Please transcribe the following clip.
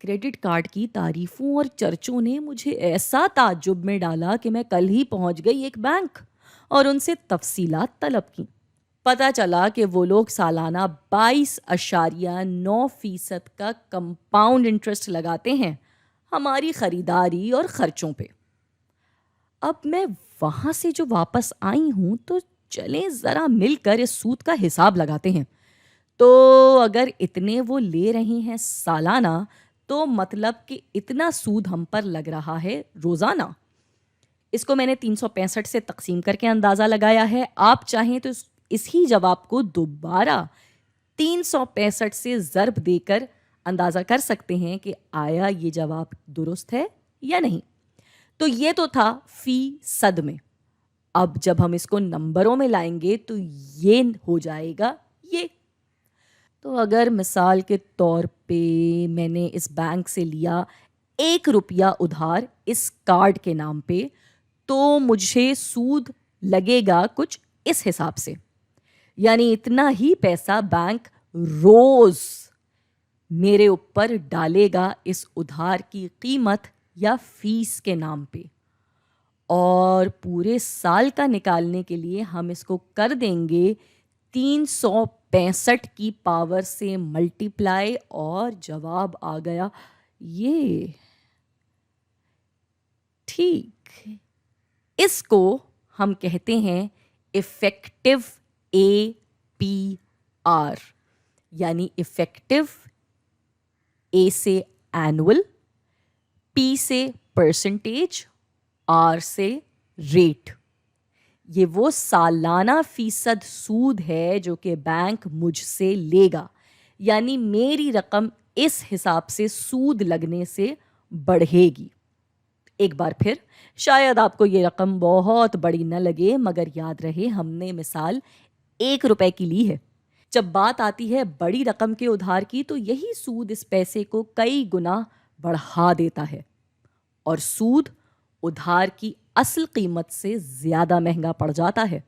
Credit card کی تعریفوں اور چرچوں نے مجھے ایسا تعجب میں ڈالا کہ میں کل ہی پہنچ گئی ایک بینک اور ان سے تفصیلات طلب کی۔ پتہ چلا کہ وہ لوگ سالانہ 22.9% کا کمپاؤنڈ انٹرسٹ لگاتے ہیں ہماری خریداری اور خرچوں پہ۔ اب میں وہاں سے جو واپس آئی ہوں تو چلیں ذرا مل کر اس سود کا حساب لگاتے ہیں۔ تو اگر اتنے وہ لے رہی ہیں سالانہ تو مطلب کہ اتنا سود ہم پر لگ رہا ہے روزانہ۔ اس کو میں نے 365 سے تقسیم کر کے اندازہ لگایا ہے۔ آپ چاہیں تو اس ہی جواب کو دوبارہ 365 سے ضرب دے کر اندازہ کر سکتے ہیں کہ آیا یہ جواب درست ہے یا نہیں۔ تو یہ تو تھا فی صد میں۔ اب جب ہم اس کو نمبروں میں لائیں گے تو یہ ہو جائے گا یہ۔ تو اگر مثال کے طور پہ میں نے اس بینک سے لیا 1 روپیہ ادھار اس کارڈ کے نام پہ تو مجھے سود لگے گا کچھ اس حساب سے، یعنی اتنا ہی پیسہ بینک روز میرے اوپر ڈالے گا اس ادھار کی قیمت یا فیس کے نام پہ، اور پورے سال کا نکالنے کے لیے ہم اس کو کر دیں گے 365 کی پاور سے ملٹیپلائی، اور جواب آ گیا یہ۔ ٹھیک، اس کو ہم کہتے ہیں افیکٹو اے پی آر، یعنی افیکٹو اے سے اینول، پی سے پرسنٹیج، آر سے ریٹ۔ یہ وہ سالانہ فیصد سود ہے جو کہ بینک مجھ سے لے گا، یعنی میری رقم اس حساب سے سود لگنے سے بڑھے گی۔ ایک بار پھر شاید آپ کو یہ رقم بہت بڑی نہ لگے، مگر یاد رہے ہم نے مثال 1 روپے کی لی ہے۔ جب بات آتی ہے بڑی رقم کے ادھار کی تو یہی سود اس پیسے کو کئی گنا بڑھا دیتا ہے، اور سود ادھار کی اصل قیمت سے زیادہ مہنگا پڑ جاتا ہے۔